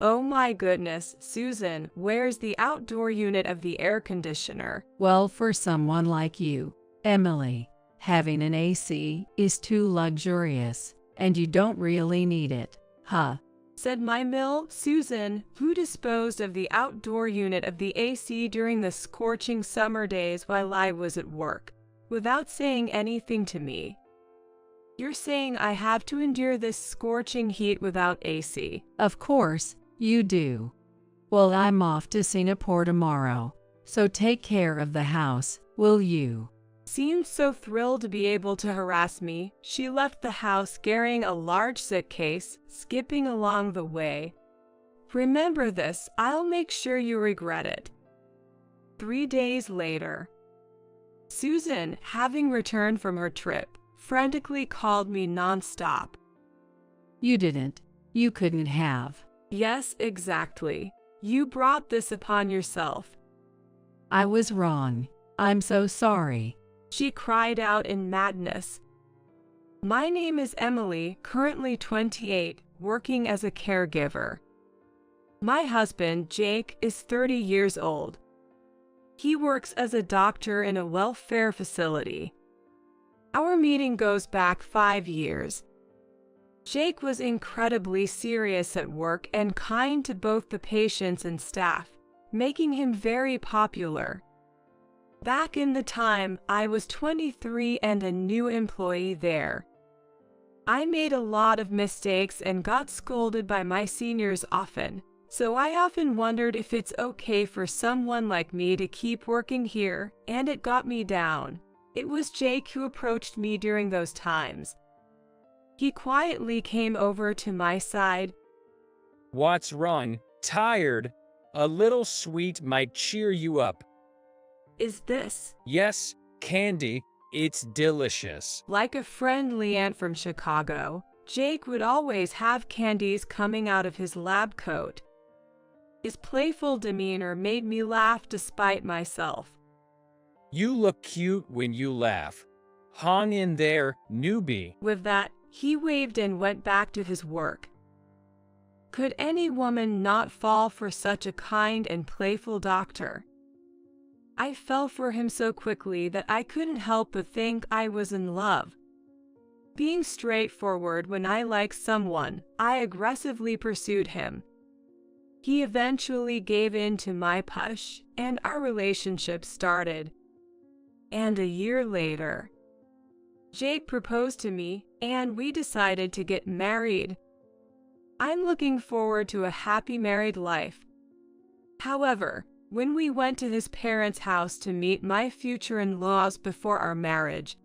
Oh my goodness, Susan, where's the outdoor unit of the air conditioner? Well, for someone like you, Emily, having an AC is too luxurious, and you don't really need it, huh? Said my mill, Susan, who disposed of the outdoor unit of the AC during the scorching summer days while I was at work, without saying anything to me. You're saying I have to endure this scorching heat without AC? Of course, you do. Well, I'm off to Singapore tomorrow, so take care of the house, will you? Seemed so thrilled to be able to harass me, she left the house carrying a large suitcase, skipping along the way. Remember this, I'll make sure you regret it. 3 days later. Susan, having returned from her trip, frantically called me nonstop. You didn't. You couldn't have. Yes, exactly. You brought this upon yourself. I was wrong. I'm so sorry. She cried out in madness. My name is Emily, currently 28, working as a caregiver. My husband, Jake, is 30 years old. He works as a doctor in a welfare facility. Our meeting goes back 5 years. Jake was incredibly serious at work and kind to both the patients and staff, making him very popular. Back in the time, I was 23 and a new employee there. I made a lot of mistakes and got scolded by my seniors often, so I often wondered if it's okay for someone like me to keep working here, and it got me down. It was Jake who approached me during those times. He quietly came over to my side. What's wrong? Tired? A little sweet might cheer you up. Is this? Yes, candy. It's delicious. Like a friendly aunt from Chicago, Jake would always have candies coming out of his lab coat. His playful demeanor made me laugh despite myself. You look cute when you laugh. Hang in there, newbie. With that, he waved and went back to his work. Could any woman not fall for such a kind and playful doctor? I fell for him so quickly that I couldn't help but think I was in love. Being straightforward when I liked someone, I aggressively pursued him. He eventually gave in to my push, and our relationship started. And a year later, Jake proposed to me, and we decided to get married. I'm looking forward to a happy married life. However, when we went to his parents' house to meet my future in-laws before our marriage.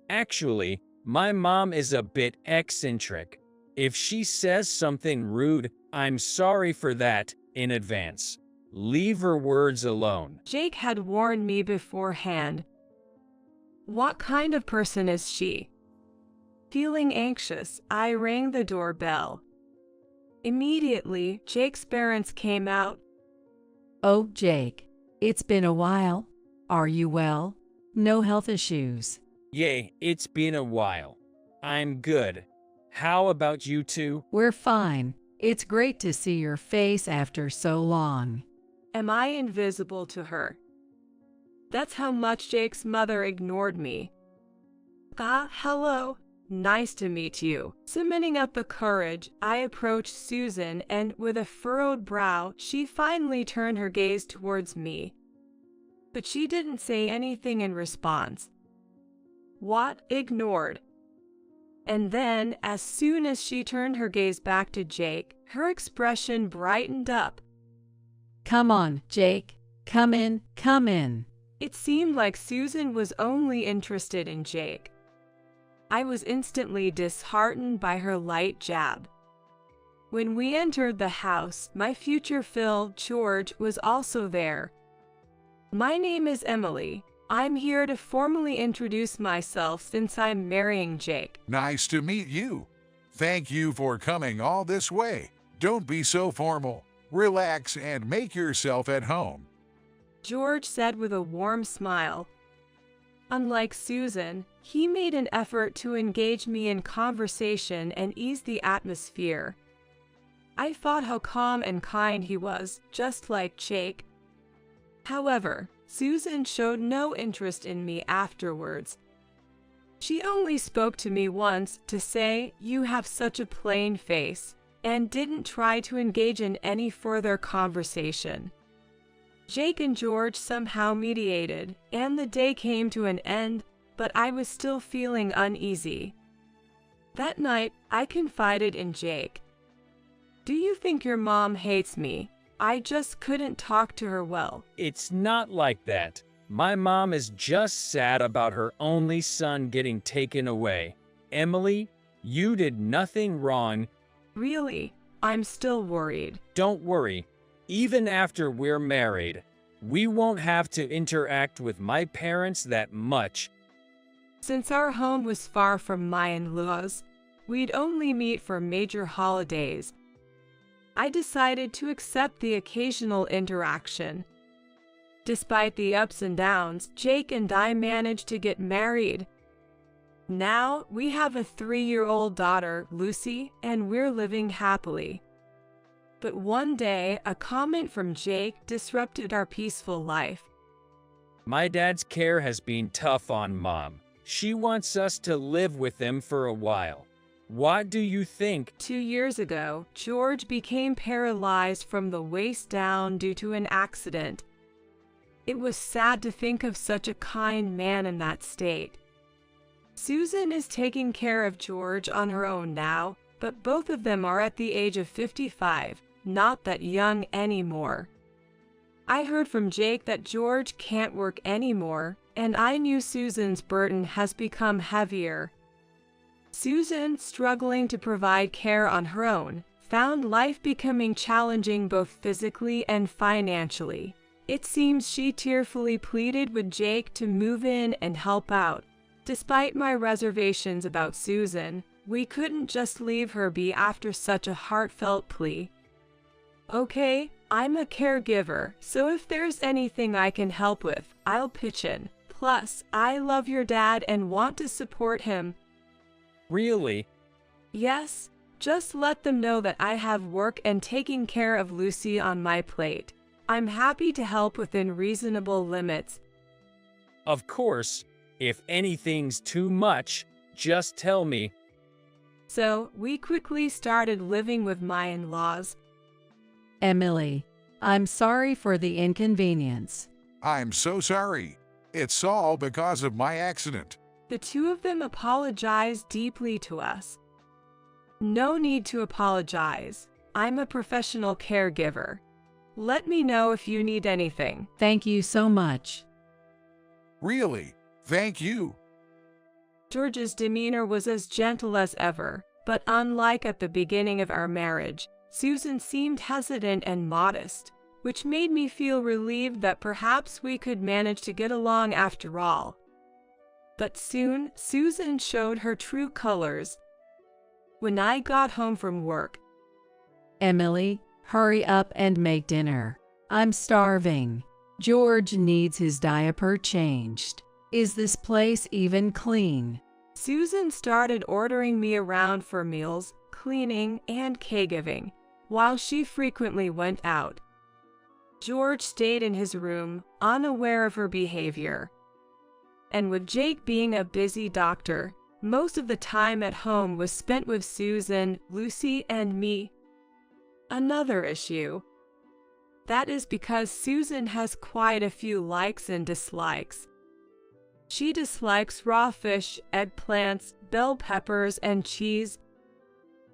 Actually, my mom is a bit eccentric. If she says something rude, I'm sorry for that in advance. Leave her words alone. Jake had warned me beforehand. What kind of person is she? Feeling anxious, I rang the doorbell. Immediately, Jake's parents came out. Oh, Jake, it's been a while. Are you well? No health issues? Yay, it's been a while. I'm good. How about you two? We're fine. It's great to see your face after so long. Am I invisible to her? That's how much Jake's mother ignored me. Hello. Nice to meet you. Summoning up the courage, I approached Susan, and with a furrowed brow, she finally turned her gaze towards me. But she didn't say anything in response. What? Ignored. And then, as soon as she turned her gaze back to Jake, her expression brightened up. Come on, Jake. Come in, come in. It seemed like Susan was only interested in Jake. I was instantly disheartened by her light jab. When we entered the house, my future Phil, George, was also there. My name is Emily. I'm here to formally introduce myself since I'm marrying Jake. Nice to meet you. Thank you for coming all this way. Don't be so formal. Relax and make yourself at home, George said with a warm smile. Unlike Susan, he made an effort to engage me in conversation and ease the atmosphere. I thought how calm and kind he was, just like Jake. However, Susan showed no interest in me afterwards. She only spoke to me once to say, "You have such a plain face," and didn't try to engage in any further conversation. Jake and George somehow mediated, and the day came to an end, but I was still feeling uneasy. That night, I confided in Jake. "Do you think your mom hates me? I just couldn't talk to her well." It's not like that. My mom is just sad about her only son getting taken away. Emily, you did nothing wrong. "Really? I'm still worried." Don't worry. Even after we're married, we won't have to interact with my parents that much. Since our home was far from my in-laws, we'd only meet for major holidays. I decided to accept the occasional interaction. Despite the ups and downs, Jake and I managed to get married. Now, we have a 3-year-old daughter, Lucy, and we're living happily. But one day, a comment from Jake disrupted our peaceful life. My dad's care has been tough on Mom. She wants us to live with them for a while. What do you think? 2 years ago, George became paralyzed from the waist down due to an accident. It was sad to think of such a kind man in that state. Susan is taking care of George on her own now, but both of them are at the age of 55, not that young anymore. I heard from Jake that George can't work anymore, and I knew Susan's burden has become heavier. Susan, struggling to provide care on her own, found life becoming challenging both physically and financially. It seems she tearfully pleaded with Jake to move in and help out. Despite my reservations about Susan, we couldn't just leave her be after such a heartfelt plea. "Okay, I'm a caregiver, so if there's anything I can help with, I'll pitch in. Plus, I love your dad and want to support him." Really? "Yes, just let them know that I have work and taking care of Lucy on my plate. I'm happy to help within reasonable limits." Of course. If anything's too much, just tell me. So, we quickly started living with my in-laws. Emily, I'm sorry for the inconvenience. I'm so sorry. It's all because of my accident. The two of them apologized deeply to us. "No need to apologize. I'm a professional caregiver. Let me know if you need anything." Thank you so much. Really, thank you. George's demeanor was as gentle as ever, but unlike at the beginning of our marriage, Susan seemed hesitant and modest, which made me feel relieved that perhaps we could manage to get along after all. But soon, Susan showed her true colors. When I got home from work, Emily, hurry up and make dinner. I'm starving. George needs his diaper changed. Is this place even clean? Susan started ordering me around for meals, cleaning, and caregiving, while she frequently went out. George stayed in his room, unaware of her behavior. And with Jake being a busy doctor, most of the time at home was spent with Susan, Lucy, and me. Another issue. That is because Susan has quite a few likes and dislikes. She dislikes raw fish, eggplants, bell peppers, and cheese.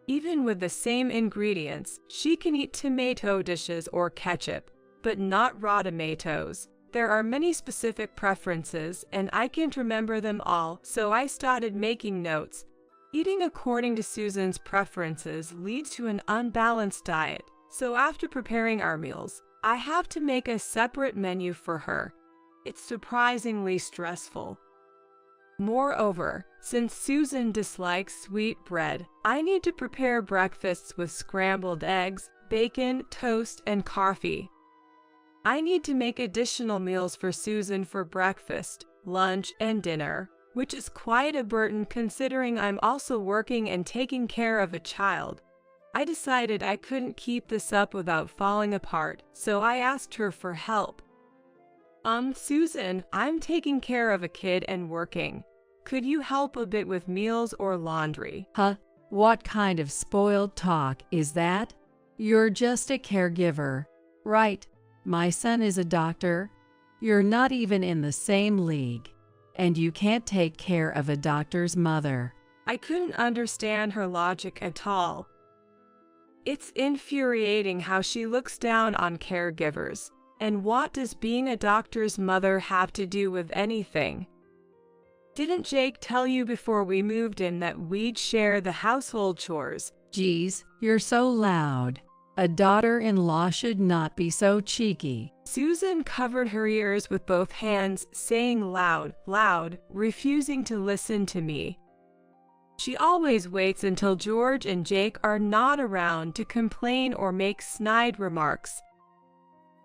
Even with the same ingredients, she can eat tomato dishes or ketchup, but not raw tomatoes. There are many specific preferences, and I can't remember them all, so I started making notes. Eating according to Susan's preferences leads to an unbalanced diet, so after preparing our meals, I have to make a separate menu for her. It's surprisingly stressful. Moreover, since Susan dislikes sweet bread, I need to prepare breakfasts with scrambled eggs, bacon, toast, and coffee. I need to make additional meals for Susan for breakfast, lunch, and dinner, which is quite a burden considering I'm also working and taking care of a child. I decided I couldn't keep this up without falling apart, so I asked her for help. Susan, I'm taking care of a kid and working. Could you help a bit with meals or laundry? Huh? What kind of spoiled talk is that? You're just a caregiver, right? My son is a doctor. You're not even in the same league, and you can't take care of a doctor's mother. I couldn't understand her logic at all. It's infuriating how she looks down on caregivers. And what does being a doctor's mother have to do with anything? Didn't Jake tell you before we moved in that we'd share the household chores? Geez, you're so loud. A daughter-in-law should not be so cheeky. Susan covered her ears with both hands, saying loud, loud, refusing to listen to me. She always waits until George and Jake are not around to complain or make snide remarks.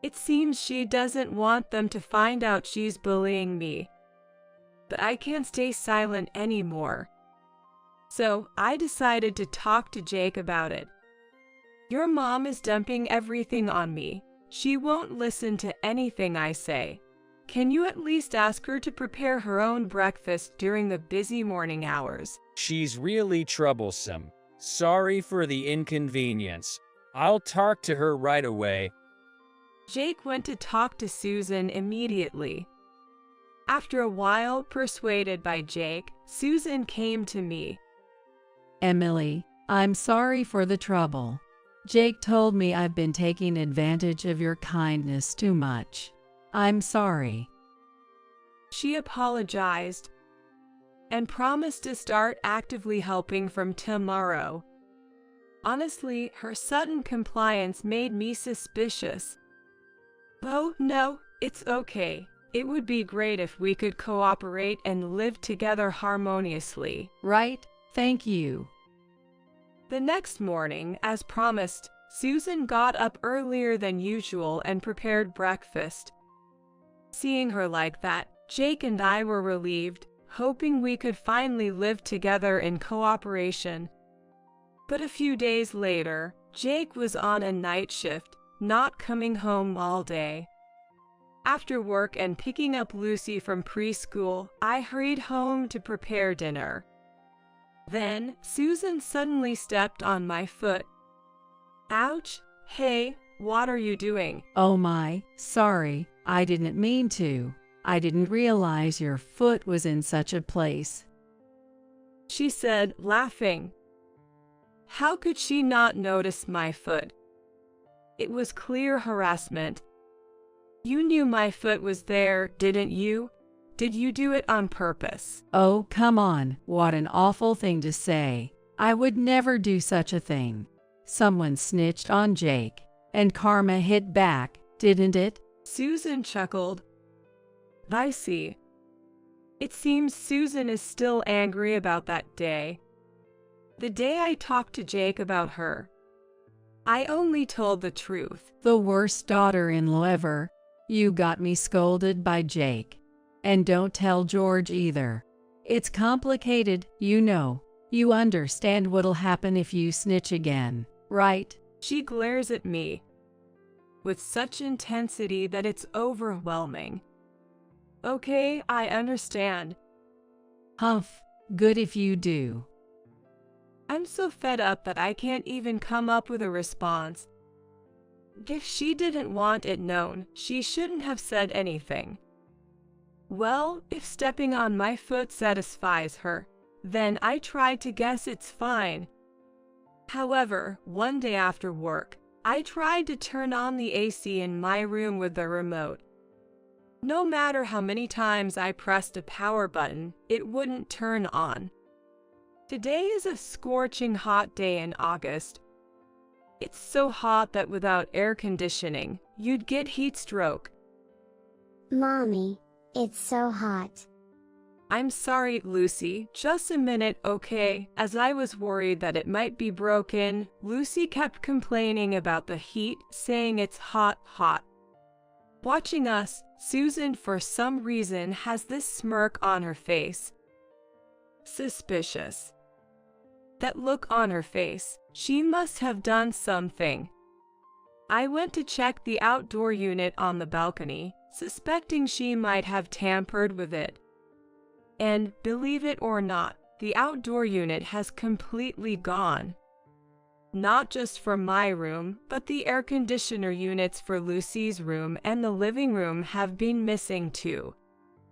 It seems she doesn't want them to find out she's bullying me. But I can't stay silent anymore. So I decided to talk to Jake about it. Your mom is dumping everything on me. She won't listen to anything I say. Can you at least ask her to prepare her own breakfast during the busy morning hours? She's really troublesome. Sorry for the inconvenience. I'll talk to her right away. Jake went to talk to Susan immediately. After a while, persuaded by Jake, Susan came to me. Emily, I'm sorry for the trouble. Jake told me I've been taking advantage of your kindness too much. I'm sorry. She apologized and promised to start actively helping from tomorrow. Honestly, her sudden compliance made me suspicious. Oh, no, it's okay. It would be great if we could cooperate and live together harmoniously. Right? Thank you. The next morning, as promised, Susan got up earlier than usual and prepared breakfast. Seeing her like that, Jake and I were relieved, hoping we could finally live together in cooperation. But a few days later, Jake was on a night shift, not coming home all day. After work and picking up Lucy from preschool, I hurried home to prepare dinner. Then, Susan suddenly stepped on my foot. Ouch! Hey, what are you doing? Oh my, sorry, I didn't mean to. I didn't realize your foot was in such a place, she said, laughing. How could she not notice my foot? It was clear harassment. You knew my foot was there, didn't you? Did you do it on purpose? Oh, come on, what an awful thing to say. I would never do such a thing. Someone snitched on Jake, and karma hit back, didn't it? Susan chuckled. I see. It seems Susan is still angry about that day. The day I talked to Jake about her. I only told the truth. The worst daughter-in-law ever. You got me scolded by Jake. And don't tell George either. It's complicated, you know. You understand what'll happen if you snitch again, right? She glares at me with such intensity that it's overwhelming. Okay, I understand. Humph, good if you do. I'm so fed up that I can't even come up with a response. If she didn't want it known, she shouldn't have said anything. Well, if stepping on my foot satisfies her, then I try to guess it's fine. However, one day after work, I tried to turn on the AC in my room with the remote. No matter how many times I pressed a power button, it wouldn't turn on. Today is a scorching hot day in August. It's so hot that without air conditioning, you'd get heat stroke. Mommy, it's so hot. I'm sorry, Lucy, just a minute, okay? As I was worried that it might be broken, Lucy kept complaining about the heat, saying it's hot, hot. Watching us, Susan for some reason has this smirk on her face. Suspicious. That look on her face, she must have done something. I went to check the outdoor unit on the balcony, suspecting she might have tampered with it. And, believe it or not, the outdoor unit has completely gone. Not just for my room, but the air conditioner units for Lucy's room and the living room have been missing too.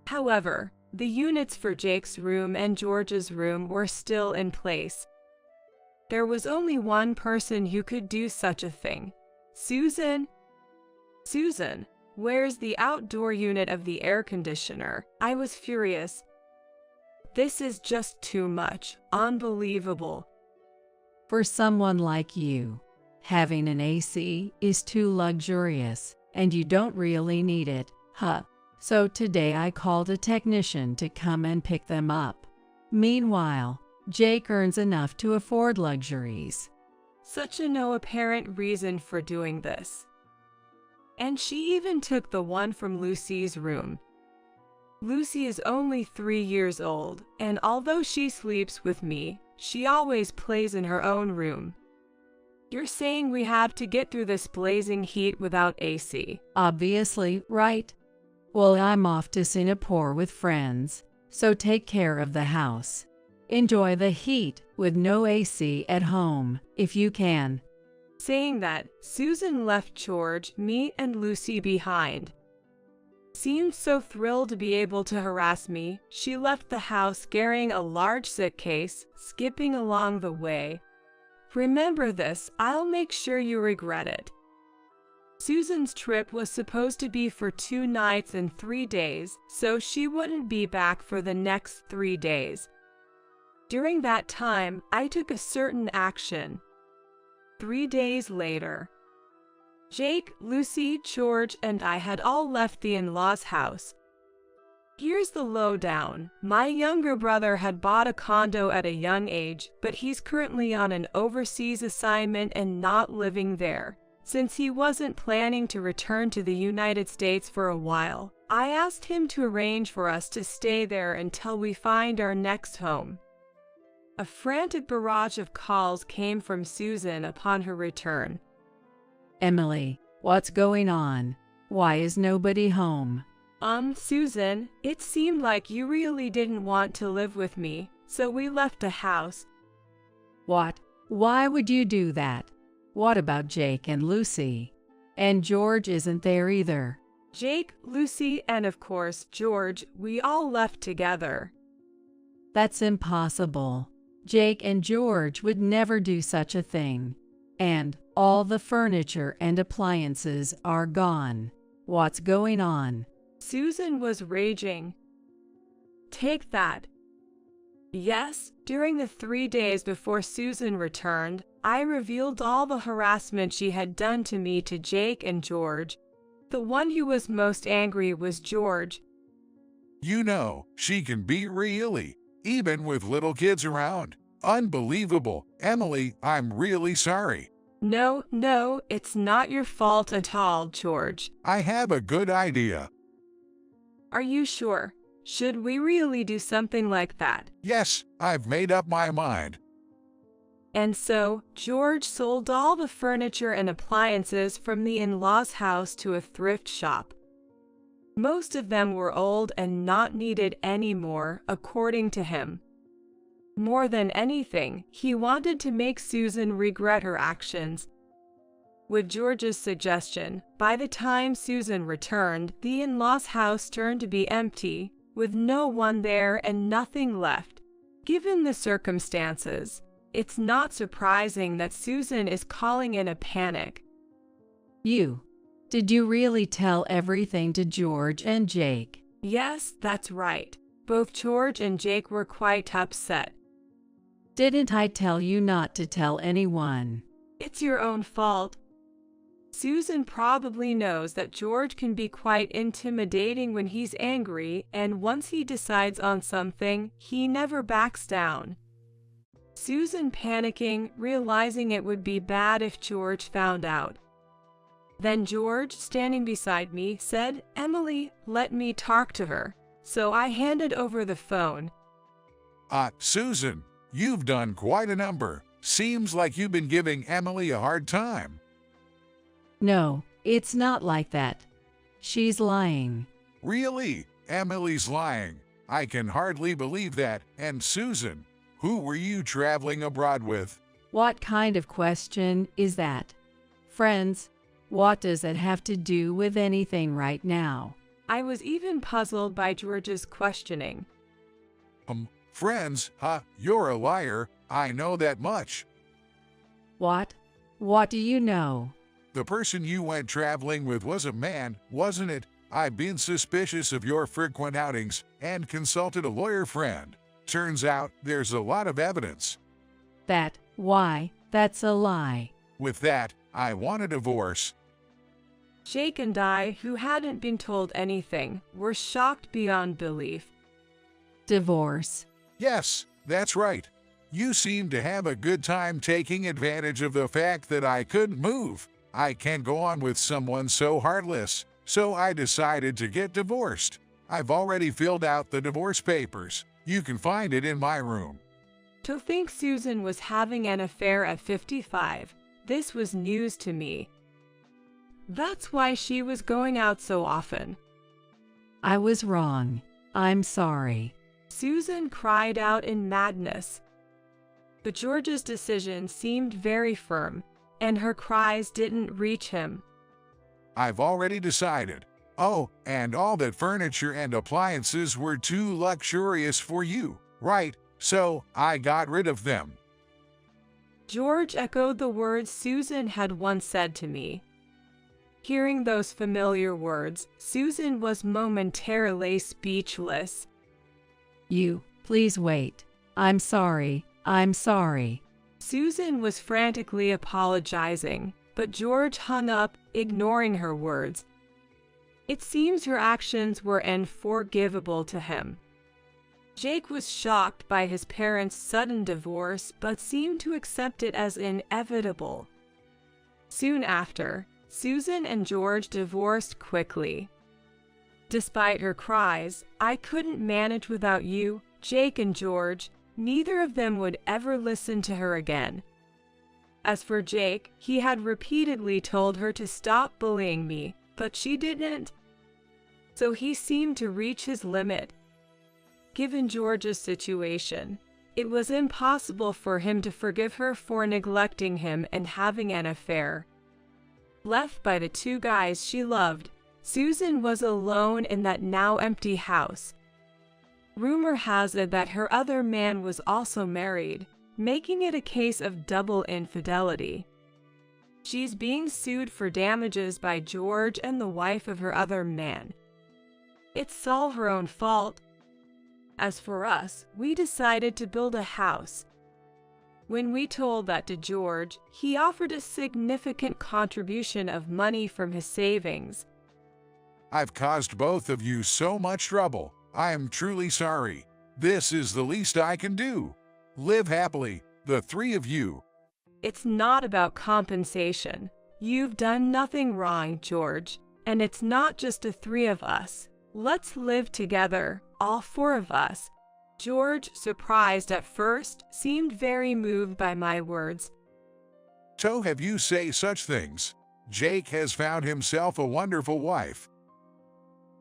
However, the units for Jake's room and George's room were still in place. There was only one person who could do such a thing. Susan. Susan, where's the outdoor unit of the air conditioner? I was furious. This is just too much. Unbelievable. For someone like you, having an AC is too luxurious, and you don't really need it, huh? So today I called a technician to come and pick them up. Meanwhile, Jake earns enough to afford luxuries. Such a no apparent reason for doing this. And she even took the one from Lucy's room. Lucy is only 3 years old, and although she sleeps with me, she always plays in her own room. You're saying we have to get through this blazing heat without AC? Obviously, right? Well, I'm off to Singapore with friends, so take care of the house. Enjoy the heat with no AC at home, if you can. Saying that, Susan left George, me, and Lucy behind. Seemed so thrilled to be able to harass me, she left the house carrying a large suitcase, skipping along the way. Remember this, I'll make sure you regret it. Susan's trip was supposed to be for 2 nights and 3 days, so she wouldn't be back for the next 3 days. During that time, I took a certain action. 3 days later, Jake, Lucy, George, and I had all left the in-laws' house. Here's the lowdown. My younger brother had bought a condo at a young age, but he's currently on an overseas assignment and not living there. Since he wasn't planning to return to the United States for a while, I asked him to arrange for us to stay there until we find our next home. A frantic barrage of calls came from Susan upon her return. Emily, what's going on? Why is nobody home? Susan, it seemed like you really didn't want to live with me, so we left the house. What? Why would you do that? What about Jake and Lucy? And George isn't there either. Jake, Lucy, and of course George, we all left together. That's impossible. Jake and George would never do such a thing. And all the furniture and appliances are gone. What's going on? Susan was raging. Take that. Yes, during the 3 days before Susan returned, I revealed all the harassment she had done to me to Jake and George. The one who was most angry was George. You know, she can be really, even with little kids around. Unbelievable. Emily, I'm really sorry. No, it's not your fault at all, George. I have a good idea. Are you sure? Should we really do something like that? Yes, I've made up my mind. And so, George sold all the furniture and appliances from the in-laws' house to a thrift shop. Most of them were old and not needed anymore, according to him. More than anything, he wanted to make Susan regret her actions. With George's suggestion, by the time Susan returned, the in-laws' house turned to be empty, with no one there and nothing left. Given the circumstances, it's not surprising that Susan is calling in a panic. Did you really tell everything to George and Jake? Yes, that's right. Both George and Jake were quite upset. Didn't I tell you not to tell anyone? It's your own fault. Susan probably knows that George can be quite intimidating when he's angry, and once he decides on something, he never backs down. Susan panicking, realizing it would be bad if George found out. Then George, standing beside me, said, "Emily, let me talk to her." So I handed over the phone. Susan, You've done quite a number. Seems like you've been giving Emily a hard time. No, it's not like that. She's lying. Really? Emily's lying. I can hardly believe that. And Susan, who were you traveling abroad with? What kind of question is that? Friends, what does it have to do with anything right now? I was even puzzled by George's questioning. Friends, huh? You're a liar. I know that much. What? What do you know? The person you went traveling with was a man, wasn't it? I've been suspicious of your frequent outings and consulted a lawyer friend. Turns out there's a lot of evidence. Why, that's a lie. With that, I want a divorce. Jake and I, who hadn't been told anything, were shocked beyond belief. Divorce. Yes, that's right. You seem to have a good time taking advantage of the fact that I couldn't move. I can't go on with someone so heartless, so I decided to get divorced. I've already filled out the divorce papers. You can find it in my room. To think Susan was having an affair at 55, this was news to me. That's why she was going out so often. I was wrong. I'm sorry. Susan cried out in madness. But George's decision seemed very firm, and her cries didn't reach him. I've already decided. Oh, and all that furniture and appliances were too luxurious for you, right? So I got rid of them. George echoed the words Susan had once said to me. Hearing those familiar words, Susan was momentarily speechless. Please wait. I'm sorry. I'm sorry. Susan was frantically apologizing, but George hung up, ignoring her words. It seems her actions were unforgivable to him. Jake was shocked by his parents' sudden divorce, but seemed to accept it as inevitable. Soon after, Susan and George divorced quickly. Despite her cries, "I couldn't manage without you," Jake and George, neither of them would ever listen to her again. As for Jake, he had repeatedly told her to stop bullying me, but she didn't. So he seemed to reach his limit. Given George's situation, it was impossible for him to forgive her for neglecting him and having an affair. Left by the two guys she loved, Susan was alone in that now empty house. Rumor has it that her other man was also married, making it a case of double infidelity. She's being sued for damages by George and the wife of her other man. It's all her own fault. As for us, we decided to build a house. When we told that to George, he offered a significant contribution of money from his savings. I've caused both of you so much trouble. I am truly sorry. This is the least I can do. Live happily, the three of you. It's not about compensation. You've done nothing wrong, George, and it's not just the three of us. Let's live together, all four of us. George, surprised at first, seemed very moved by my words. So have you say such things? Jake has found himself a wonderful wife.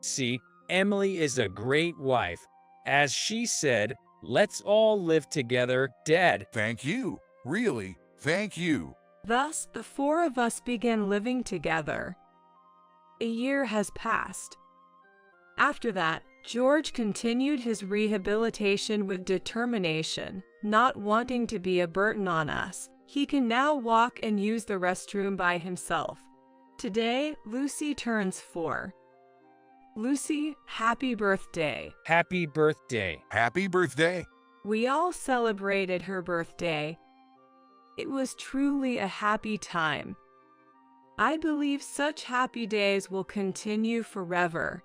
See, Emily is a great wife. As she said, let's all live together, Dad. Thank you. Really, thank you. Thus, the four of us began living together. A year has passed. After that, George continued his rehabilitation with determination, not wanting to be a burden on us. He can now walk and use the restroom by himself. Today, Lucy turns 4. Lucy, happy birthday. Happy birthday. Happy birthday. We all celebrated her birthday. It was truly a happy time. I believe such happy days will continue forever.